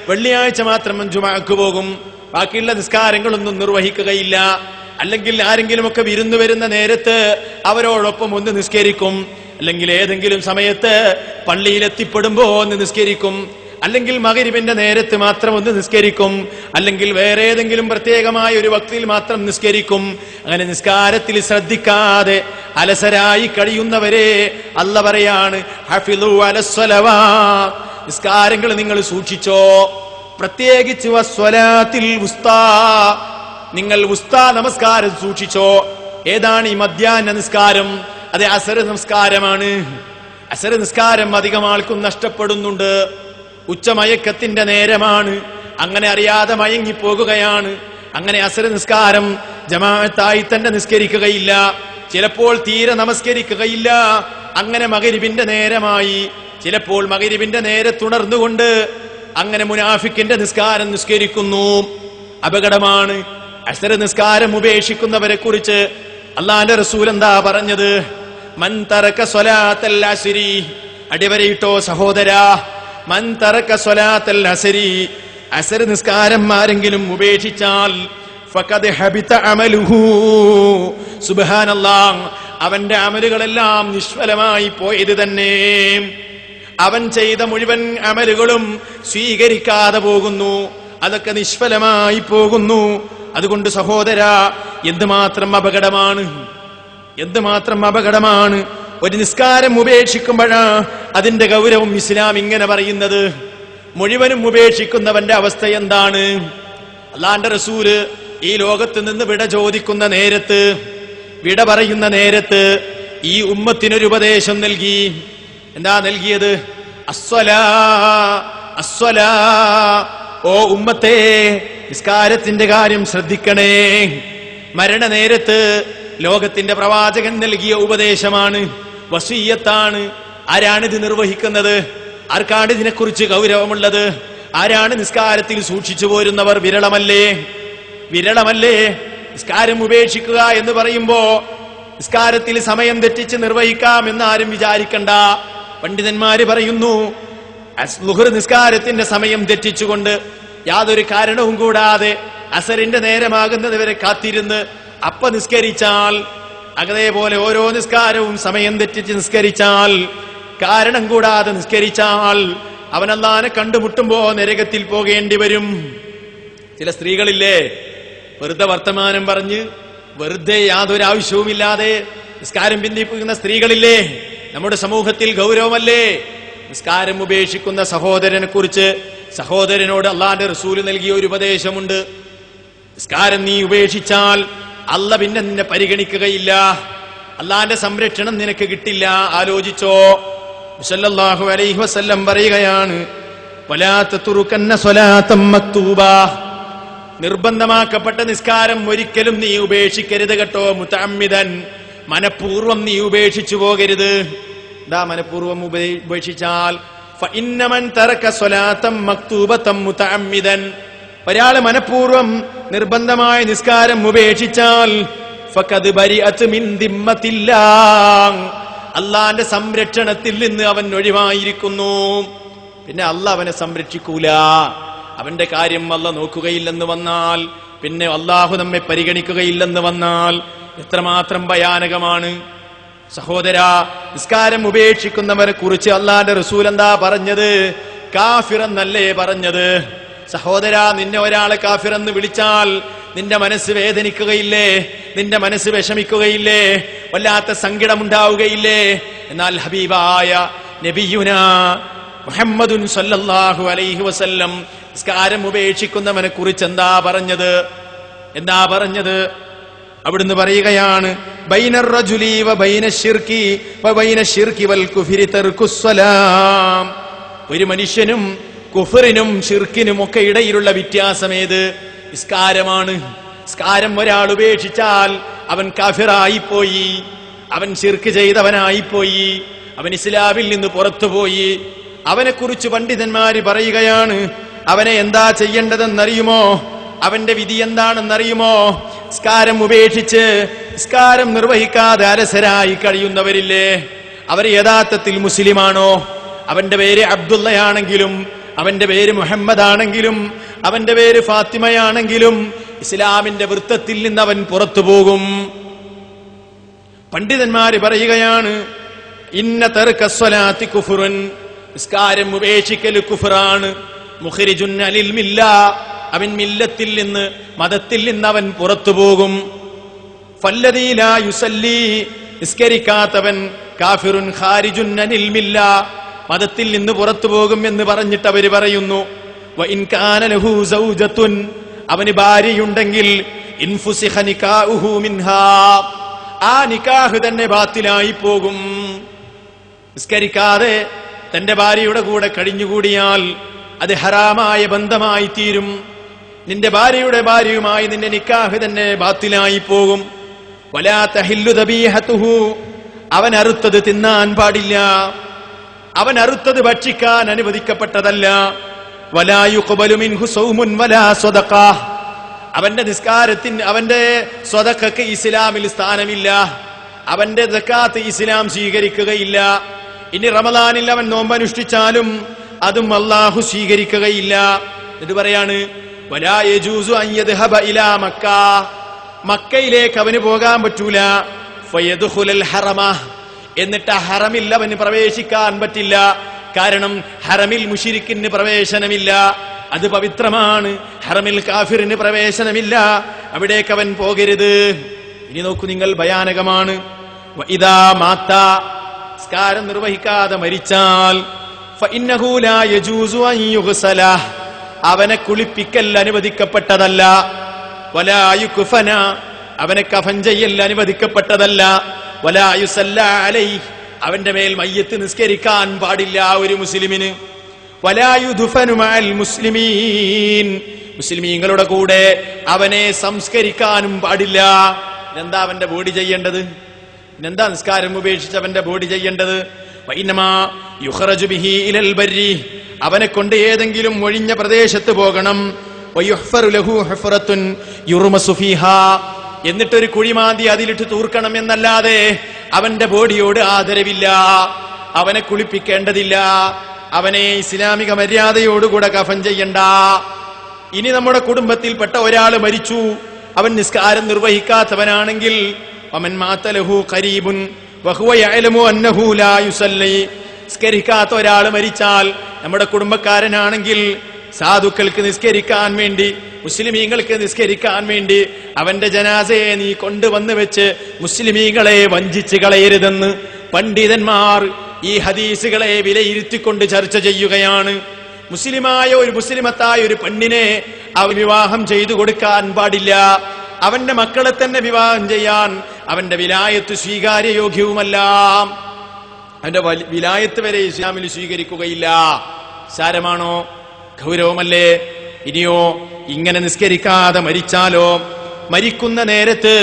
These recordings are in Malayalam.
വെള്ളിയാഴ്ച മാത്രം ജുമുഅക്ക് പോകും, ബാക്കിയുള്ള നിസ്കാരങ്ങളൊന്നും നിർവഹിക്കുകയില്ല. അല്ലെങ്കിൽ ആരെങ്കിലുമൊക്കെ വിരുന്നു വരുന്ന നേരത്ത് അവരോടൊപ്പം ഒന്ന് നിസ്കരിക്കും, അല്ലെങ്കിൽ ഏതെങ്കിലും സമയത്ത് പള്ളിയിലെത്തിപ്പെടുമ്പോ ഒന്ന് നിസ്കരിക്കും, അല്ലെങ്കിൽ മഗ്‌രിബിന്റെ നേരത്ത് മാത്രം ഒന്ന് നിസ്കരിക്കും, അല്ലെങ്കിൽ വേറെ ഏതെങ്കിലും പ്രത്യേകമായ ഒരു വക്തിൽ മാത്രം നിസ്കരിക്കും. അങ്ങനെ നിസ്കാരത്തിൽ ശ്രദ്ധിക്കാതെ അലസരായി കഴിയുന്നവരെ അല്ലാഹു പറയാണ്, ഹഫിളു അലസ്സലവാത്ത്, നിസ്കാരങ്ങൾ നിങ്ങൾ സൂക്ഷിച്ചോ, പ്രത്യേകിച്ച് വസ്വലാത്തിൽ വുസ്താ, നിങ്ങൾ വുസ്താ നമസ്കാരം സൂക്ഷിച്ചോ. ഏതാണ് ഈ മധ്യാഹ്ന നിസ്കാരം? അത് അസർ നമസ്കാരമാണ്. അസർ നിസ്കാരം അധികം ആൾക്കും നഷ്ടപ്പെടുന്നുണ്ട്. ഉച്ചമയക്കത്തിന്റെ നേരമാണ്, അങ്ങനെ അറിയാതെ മയങ്ങിപ്പോകുകയാണ്. അങ്ങനെ അസർ നിസ്കാരം ജമാഅത്തായി തന്നെ നിസ്കരിക്കുകയില്ല, ചിലപ്പോൾ തീരെ നമസ്കരിക്കുകയില്ല. അങ്ങനെ മഗ്‌രിബിന്റെ നേരമായി, ചിലപ്പോൾ മഗ്‌രിബിന്റെ നേരത്തുണർന്നുകൊണ്ട് അങ്ങനെ മുനാഫിക്കിന്റെ നിസ്കാരം നിസ്കരിക്കുന്നു. അപകടമാണ്. അസർ നിസ്കാരം ഉപേക്ഷിക്കുന്നവരെ കുറിച്ച് അല്ലാഹുവിന്റെ റസൂൽ എന്താ പറഞ്ഞത്? മൻ തറക സ്വലാത്തൽ അസ്രി, അടിവരയിട്ടോ സഹോദരാ, മൻ തറക സ്വലാത്തൽ അസ്രി, അസർ നിസ്കാരം ആരെങ്കിലും ഉപേക്ഷിച്ചാൽ ഫഖദ് ഹബിത അമലുഹു, സുബ്ഹാനല്ലാഹ്, അവന്റെ അമലുകളെല്ലാം നിഷ്ഫലമായി പോയത് തന്നെ. അവൻ ചെയ്ത മുഴുവൻ അമലുകളും സ്വീകരിക്കാതെ പോകുന്നു, അതൊക്കെ നിഷ്ഫലമായി പോകുന്നു. അതുകൊണ്ട് സഹോദരാ, എന്തുമാത്രം അപകടമാണ്, എന്തുമാത്രം അപകടമാണ്. ഒരു നിസ്കാരം ഉപേക്ഷിക്കുമ്പോഴാ അതിന്റെ ഗൗരവം ഇസ്ലാം ഇങ്ങനെ പറയുന്നത്. മുഴുവനും ഉപേക്ഷിക്കുന്നവന്റെ അവസ്ഥ എന്താണ്? അല്ലാഹുവിന്റെ റസൂല് ഈ ലോകത്ത് നിന്ന് വിട ചോദിക്കുന്ന നേരത്ത്, വിട പറയുന്ന നേരത്ത് ഈ ഉമ്മത്തിനൊരു ഉപദേശം നൽകി. എന്താ നൽകിയത്? അസ്വലാ അസ്വലാ, ഓ ഉമ്മത്തെ, നിസ്കാരത്തിന്റെ കാര്യം ശ്രദ്ധിക്കണേ. മരണനേരത്ത് ലോകത്തിന്റെ പ്രവാചകൻ നൽകിയ ഉപദേശമാണ്, വസിയ്യത്താണ്. ആരാണിത് നിർവഹിക്കുന്നത്? ആർക്കാണ് ഇതിനെക്കുറിച്ച് ഗൗരവമുള്ളത്? ആരാണ് നിസ്കാരത്തിൽ സൂക്ഷിച്ചു പോരുന്നവർ? വിരളമല്ലേ, വിരളമല്ലേ. നിസ്കാരം ഉപേക്ഷിക്കുക എന്ന് പറയുമ്പോ നിസ്കാരത്തിൽ സമയം തെറ്റിച്ച് നിർവഹിക്കാം എന്ന് ആരും വിചാരിക്കണ്ട. പണ്ഡിതന്മാര് പറയുന്നു, ളുഹർ നിസ്കാരത്തിന്റെ സമയം തെറ്റിച്ചുകൊണ്ട് യാതൊരു കാരണവും കൂടാതെ അസറിന്റെ നേരമാകുന്നത് വരെ കാത്തിരുന്ന് അപ്പ നിസ്കരിച്ചാൽ, അതേപോലെ ഓരോ നിസ്കാരവും സമയം തെറ്റിച്ച് നിസ്കരിച്ചാൽ, കാരണം കൂടാതെ നിസ്കരിച്ചാൽ അവൻ അല്ലാഹുവിനെ കണ്ടുമുട്ടുമ്പോ നരകത്തിൽ പോകേണ്ടി വരും. ചില സ്ത്രീകളില്ലേ, വെറുതെ വർത്തമാനം പറഞ്ഞ് വെറുതെ യാതൊരു ആവശ്യവുമില്ലാതെ നിസ്കാരം പിന്തിപ്പിക്കുന്ന സ്ത്രീകളില്ലേ? നമ്മുടെ സമൂഹത്തിൽ ഗൗരവമല്ലേ? നിസ്കാരം ഉപേക്ഷിക്കുന്ന സഹോദരനെ കുറിച്ച് സഹോദരനോട് അല്ലാഹുവിന്റെ റസൂൽ നൽകിയ ഒരു ഉപദേശമുണ്ട്. നിസ്കാരം നീ ഉപേക്ഷിച്ചാൽ അല്ലാഹു പിന്നെ നിന്നെ പരിഗണിക്കുകയില്ല, അല്ലാഹുവിന്റെ സംരക്ഷണം നിനക്ക് കിട്ടില്ല. ആലോചിച്ചോ. സല്ലല്ലാഹു അലൈഹി വസല്ലം പറയുകയാണ്, വലാ തതുറുകന്ന സ്വലാത്തം മക്തൂബാ, നിർബന്ധമാക്കപ്പെട്ട നിസ്കാരം ഒരിക്കലും നീ ഉപേക്ഷിക്കരുത് കേട്ടോ. മുതഅമ്മിദൻ, മനഃപൂർവ്വം നീ ഉപേക്ഷിച്ചു പോകരുത്. എന്താ മനഃപൂർവ്വം ഉപേക്ഷിച്ചാൽ? ഫഇന്ന മൻ തറക സ്വലാത്തം മക്തൂബതം മുതഅമ്മിദൻ, ഒരാൾ മനഃപൂർവ്വം നിർബന്ധമായ നിസ്കാരം ഉപേക്ഷിച്ചാൽ ഫഖദ് ബരിഅത് മിൻ ദിമ്മത്തില്ലാഹ്, അല്ലാഹുവിന്റെ സംരക്ഷണത്തിൽ നിന്ന് അവൻ ഒഴിവായിരിക്കുന്നു. പിന്നെ അല്ലാഹു അവനെ സംരക്ഷിക്കൂല, അവന്റെ കാര്യം അല്ലാഹു നോക്കുകയില്ലെന്ന് വന്നാൽ, പിന്നെ അല്ലാഹു നമ്മെ പരിഗണിക്കുകയില്ലെന്ന് വന്നാൽ എത്രമാത്രം ഭയാനകമാണ്. സഹോദരാ, നിസ്കാരം ഉപേക്ഷിക്കുന്നവരെ കുറിച്ച് അല്ലാഹുവിന്റെ റസൂൽ എന്താ പറഞ്ഞത്? കാഫിർ എന്നല്ലേ പറഞ്ഞത്? സഹോദരാ, നിന്നെ ഒരാളെ കാഫിർ എന്ന് വിളിച്ചാൽ നിന്റെ മനസ്സ് വേദനിക്കുകയില്ലേ? നിന്റെ മനസ്സ് വിഷമിക്കുകയില്ലേ? വല്ലാത്ത സങ്കടമുണ്ടാവുകയില്ലേ? എന്നാൽ ഹബീബായ നബിയുനാ മുഹമ്മദുൻ സല്ലല്ലാഹു അലൈഹി വസല്ലം നിസ്കാരം ഉപേക്ഷിക്കുന്നവനെ കുറിച്ച് എന്താ പറഞ്ഞത്? എന്താ പറഞ്ഞത്? അവിടുന്ന് പറയുകയാണ്, ബൈനർ റജുലി വ ബൈനശ് ശിർകി വ ബൈനശ് ശിർകി വൽ കുഫ്രി തർക്കുസ്സലാം, ഒരു മനുഷ്യനും കുഫറിനും ഷിർക്കിനും ഒക്കെ ഇടയിലുള്ള വ്യത്യാസമേത്? നിസ്കാരമാണ്. നിസ്കാരം ഒരാൾ ഉപേക്ഷിച്ചാൽ അവൻ കാഫിറായിപ്പോയി, അവൻ ഷിർക്ക് ചെയ്തവനായിപ്പോയി, അവൻ ഇസ്ലാമിൽ നിന്ന് പുറത്തുപോയി. അവനെക്കുറിച്ച് പണ്ഡിതന്മാര് പറയുകയാണ്, അവനെ എന്താ ചെയ്യേണ്ടതെന്നറിയുമോ? അവന്റെ വിധി എന്താണെന്നറിയുമോ? നിസ്കാരം ഉപേക്ഷിച്ച് നിസ്കാരം നിർവഹിക്കാതെ അലസരായി കഴിയുന്നവരില്ലേ, അവർ യഥാർത്ഥത്തിൽ മുസ്ലിമാണോ? അവന്റെ പേര് അബ്ദുള്ളയാണെങ്കിലും അവന്റെ പേര് മുഹമ്മദ് ആണെങ്കിലും അവന്റെ പേര് ഫാത്തിമയാണെങ്കിലും ഇസ്ലാമിന്റെ വൃത്തത്തിൽ നിന്ന് അവൻ പുറത്തു പോകും. പണ്ഡിതന്മാര് പറയുകയാണ്, ഇന്ന തർക സ്വലാത്തി കുഫ്റുൻ, നിസ്കാരം ഉപേക്ഷിക്കൽ കുഫ്റാണ്. മുഖ്രിജുൻ അനിൽ മില്ല, അവൻ മില്ലത്തിൽ നിന്ന് മതത്തിൽ നിന്ന് അവൻ പുറത്തു പോകും. ഫല്ലദീ ലാ യുസല്ലി, നിസ്കരിക്കാത്തവൻ കാഫിറുൻ ഖാരിജുൻ അനിൽ മില്ല, മതത്തിൽ നിന്ന് പുറത്തു പോകും എന്ന് പറഞ്ഞിട്ട് അവര് പറയുന്നു. വ ഇൻ കാന ലഹു സൗജത്തുൻ, അവന് ഭാര്യയുണ്ടെങ്കിൽ ഇൻഫുസിഖ നികാഹുഹു മിൻഹാ, ആ നിക്കാഹ് തന്നെ ബാത്തിലായി പോകും. നിസ്കരിക്കാതെ തന്റെ ഭാര്യയുടെ കൂടെ കഴിഞ്ഞുകൂടിയാൽ അത് ഹറാമായ ബന്ധമായി തീരും. നിന്റെ ഭാര്യയുടെ ഭാര്യയുമായി നിന്റെ നിക്കാഹ് തന്നെ ബാത്തിലായി പോകും. വലാ തഹില്ലു ദബീഹതുഹു, അവൻ അറുത്തത് തിന്നാൻ പാടില്ല, അവൻ അറുത്തത് ഭക്ഷിക്കാൻ അനുവദിക്കപ്പെട്ടതല്ല. വലാ യുഖ്ബലു മിൻഹു സൗമുൻ വലാ സ്വദഖ, അവന്റെ നിസ്കാരത്തിന് അവന്റെ സ്വദഖക്ക് ഇസ്ലാമിൽ സ്ഥാനമില്ല, അവന്റെ സക്കാത്ത് ഇസ്ലാം സ്വീകരിക്കുകയില്ല. ഇനി റമദാനിൽ അവൻ നോമ്പനുഷ്ഠിച്ചാലും അതും അല്ലാഹു സ്വീകരിക്കുകയില്ല. ഇത് പറയാണ്, വലാ യജൂസു അൻ യദ്ഹബ ഇലാ മക്ക, മക്കയിലേക്ക് അവന് പോകാൻ പറ്റൂല. ഫയദ്ഖുലൽ ഹറമ, എന്നിട്ട് ഹറമിൽ അവന് പ്രവേശിക്കാൻ പറ്റില്ല. കാരണം ഹറമിൽ മുശ്രിക്കിന് പ്രവേശനമില്ല, അത് പവിത്രമാണ്. ഹറമിൽ കാഫിറിന് പ്രവേശനമില്ല, അവിടേക്ക് അവൻ പോകരുത്. ഇനി നോക്കൂ നിങ്ങൾ, ഭയാനകമാണ്. ഇദാ മാത, നിസ്കാരം നിർവഹിക്കാതെ മരിച്ചാൽ ഫഇന്നഹു ലാ യജൂസു അൻ യുഗ്സല, അവനെ കുളിപ്പിക്കൽ അനുവദിക്കപ്പെട്ടതല്ല. വലാ യുക്ഫന, അവനെ കഫൻ ചെയ്യൽ അനുവദിക്കപ്പെട്ടതല്ല. വലാ യുസല്ല അലൈഹി, അവന്റെ മേൽ മയ്യത്ത് നിസ്കരിക്കാൻ പാടില്ല ഒരു മുസ്ലിമിന്. വലാ യുദ്ഫനു മഅൽ മുസ്ലിമീൻ, മുസ്ലിമീങ്ങളുടെ കൂടെ അവനെ സംസ്കരിക്കാനും പാടില്ല. എന്താ അവന്റെ ബോഡി ചെയ്യേണ്ടത്? എന്താ നിസ്കാരം ഉപേക്ഷിച്ച് അവന്റെ ബോഡി ചെയ്യേണ്ടത്? വഇന്നമാ യുഖ്റജു ബിഹി ഇലൽ ബർരി, അവനെ കൊണ്ട് ഏതെങ്കിലും ഒഴിഞ്ഞ പ്രദേശത്ത് പോകണം. വയുഹ്ഫറു ലഹു ഹുഫറത്തുൻ യുർമസു ഫീഹാ, എന്നിട്ടൊരു കുഴിമാന്തി അതിലിട്ട് തൂർക്കണം എന്നല്ലാതെ അവന്റെ ബോഡിയോട് ആദരവില്ല. അവനെ കുളിപ്പിക്കേണ്ടതില്ല, അവനെ ഇസ്ലാമിക മര്യാദയോടുകൂടെ കഫൻ ചെയ്യണ്ട. ഇനി നമ്മുടെ കുടുംബത്തിൽപ്പെട്ട ഒരാൾ മരിച്ചു, അവൻ നിസ്കാരം നിർവഹിക്കാത്തവനാണെങ്കിൽ വമൻ മാത ലഹു ഖരീബുൻ വഹുവ യഅലമു അന്നഹു ലാ യുസല്ലി, നിസ്കരിക്കാത്ത ഒരാൾ മരിച്ചാൽ നമ്മുടെ കുടുംബക്കാരനാണെങ്കിൽ സാധുക്കൾക്ക് നിസ്കരിക്കാൻ വേണ്ടി, മുസ്ലിമീങ്ങൾക്ക് നിസ്കരിക്കാൻ വേണ്ടി അവന്റെ ജനാസയെ നീ കൊണ്ടുവന്ന് വെച്ച് മുസ്ലിമീങ്ങളെ വഞ്ചിച്ച് കളയരുതെന്ന് പണ്ഡിതന്മാർ ഈ ഹദീസുകളെ വിലയിരുത്തിക്കൊണ്ട് ചർച്ച ചെയ്യുകയാണ്. മുസ്ലിമായ ഒരു മുസ്ലിമത്തായ ഒരു പെണ്ണിനെ അവൻ വിവാഹം ചെയ്തു കൊടുക്കാൻ പാടില്ല. അവന്റെ മക്കളെ തന്നെ വിവാഹം ചെയ്യാൻ അവന്റെ വിലായത്ത് സ്വീകാര്യയോഗ്യവുമല്ല. അവന്റെ വിലായത്ത് വരെ ഇസ്ലാമിൽ സ്വീകരിക്കുകയില്ല. സാരമാണോ? ഗൗരവമല്ലേ? ഇനിയോ ഇങ്ങനെ നിസ്കരിക്കാതെ മരിച്ചാലോ? മരിക്കുന്ന നേരത്ത്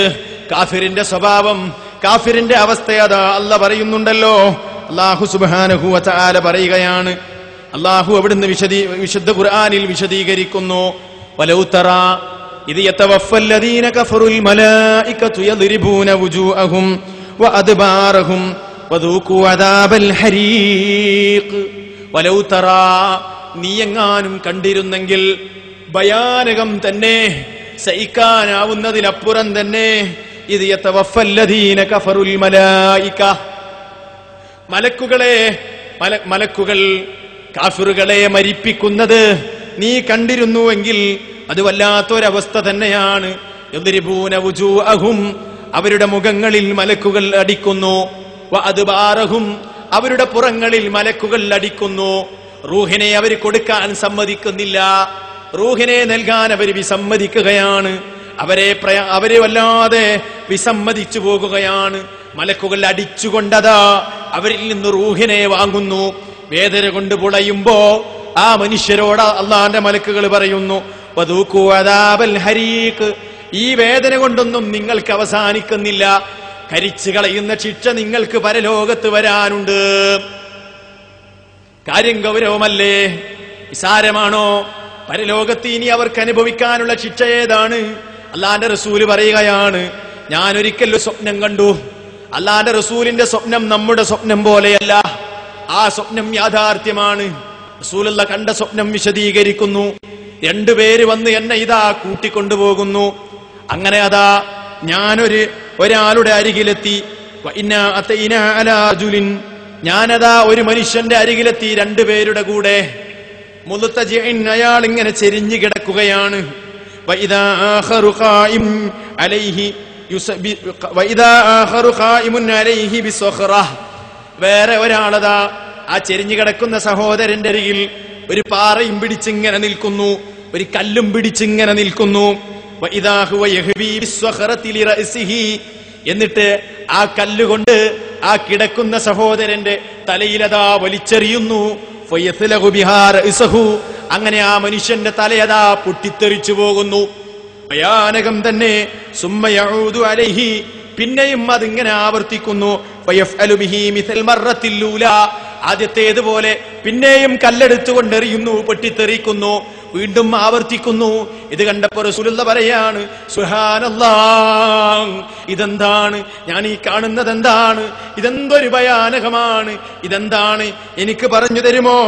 കാഫിറിന്റെ സ്വഭാവം, കാഫിറിന്റെ അവസ്ഥയതാ അല്ലാഹു പറയുന്നുണ്ടല്ലോ. അല്ലാഹു സുബ്ഹാനഹു വ തആല പറയുകയാണ്, അല്ലാഹു അവിടുന്ന് വിശുദ്ധ ഖുർആനിൽ വിശദീകരിക്കുന്നു, വലൗ തറാ ഇദ് യതവഫല്ലദീന കഫറുൽ മലായികതു യദ്രിബൂന വുജൂഅഹും വഅദ്ബാറഹും വദൂഖു അദാബൽ ഹരീഖ്. വലൗ തറാ, നീയെങ്ങാനും കണ്ടിരുന്നെങ്കിൽ, ഭയാനകം തന്നെ, സഹിക്കാനാവുന്നതിലപ്പുറം തന്നെ. ഇദ് യതവഫല്ലദീന കഫറുൽ മലായിക, മലക്കുകൾ കാഫിറുകളെ മരിപ്പിക്കുന്നത് നീ കണ്ടിരുന്നുവെങ്കിൽ അത് വല്ലാത്തൊരവസ്ഥ തന്നെയാണ്. യദ്രിബൂന വുജൂഅഹും, അവരുടെ മുഖങ്ങളിൽ മലക്കുകൾ അടിക്കുന്നു. വഅദ്ബാറഹും, അവരുടെ പുറങ്ങളിൽ മലക്കുകൾ അടിക്കുന്നു. റൂഹിനെ അവർ കൊടുക്കാൻ സമ്മതിക്കുന്നില്ല, റൂഹിനെ നൽകാൻ അവർ വിസമ്മതിക്കുകയാണ്. അവരെ വല്ലാതെ വിസമ്മതിച്ചു പോകുകയാണ്. മലക്കുകൾ അടിച്ചുകൊണ്ടതാ അവരിൽ നിന്ന് റൂഹിനെ വാങ്ങുന്നു. വേദന കൊണ്ട് പുളയുമ്പോ ആ മനുഷ്യരോട് അള്ളാന്റെ മലക്കുകൾ പറയുന്നു, വദൂഖു അദാബൽ ഹരീഖ്, ഈ വേദന കൊണ്ടൊന്നും നിങ്ങൾക്ക് അവസാനിക്കുന്നില്ല, കരിച്ചു കളയുന്ന ശിക്ഷ നിങ്ങൾക്ക് പരലോകത്ത് വരാനുണ്ട്. കാര്യം ഗൗരവമല്ലേ? നിസാരമാണോ? പരലോകത്ത് ഇനി അവർക്ക് അനുഭവിക്കാനുള്ള ശിക്ഷ ഏതാണ്? അള്ളാന്റെ റസൂല് പറയുകയാണ്, ഞാനൊരിക്കൽ ഒരു സ്വപ്നം കണ്ടു. അള്ളാന്റെ റസൂലിന്റെ സ്വപ്നം നമ്മുടെ സ്വപ്നം പോലെയല്ല, ആ സ്വപ്നം യാഥാർത്ഥ്യമാണ്. റസൂലുള്ള കണ്ട സ്വപ്നം വിശദീകരിക്കുന്നു. രണ്ടുപേര് വന്ന് എന്നെ ഇതാ കൂട്ടിക്കൊണ്ടുപോകുന്നു. അങ്ങനെ അതാ ഒരാളുടെ അരികിലെത്തി. ഞാനതാ ഒരു മനുഷ്യന്റെ അരികിലെത്തി, രണ്ടുപേരുടെ കൂടെ. മുൽതജിഇൻ, അയാൾ ഇങ്ങനെ ചെരിഞ്ഞു കിടക്കുകയാണ്. വഇദാ ആഖറു ഖായിം അലൈഹി ബിസ്വഖറ. വേറെ ഒരാളതാ ആ ചെരിഞ്ഞു കിടക്കുന്ന സഹോദരന്റെ അരികിൽ ഒരു പാറയും പിടിച്ചിങ്ങനെ നിൽക്കുന്നു, ഒരു കല്ലും പിടിച്ചിങ്ങനെ നിൽക്കുന്നു. വഇദാ ഹുവ യഹ്വി ബിസ്വഖറതി ലിറഅസിഹി. എന്നിട്ട് ആ കല്ലുകൊണ്ട് ആ കിടക്കുന്ന സഹോദരന്റെ തലയിലതാ വലിച്ചെറിയുന്നു. ഫയസ്ലഹു ബിഹാ റഅസഹു. അങ്ങനെ ആ മനുഷ്യന്റെ തലയതാ പൊട്ടിത്തെറിച്ചു പോകുന്നു. ഭയാനകം തന്നെ. സുമ്മ യഊദു അലൈഹി. പിന്നെയും അതിങ്ങനെ ആവർത്തിക്കുന്നു. ഫയഫ്അലു ബിഹി മിഥൽ മർറത്തിൽ ലൂലാ. ആദ്യത്തേതുപോലെ പിന്നെയും കല്ലെടുത്തുകൊണ്ടെറിയുന്നു, പൊട്ടിത്തെറിക്കുന്നു, വീണ്ടും ആവർത്തിക്കുന്നു. ഇത് കണ്ടപ്പോൾ റസൂലുള്ളാഹി പറയാണ്, സുബ്ഹാനല്ലാഹ്, ഇതെന്താണ് ഞാൻ ഈ കാണുന്നത്? എന്താണ് ഇതെന്തൊരു ഭയാനകമാണ്? ഇതെന്താണ് എനിക്ക് പറഞ്ഞു തരുമോ?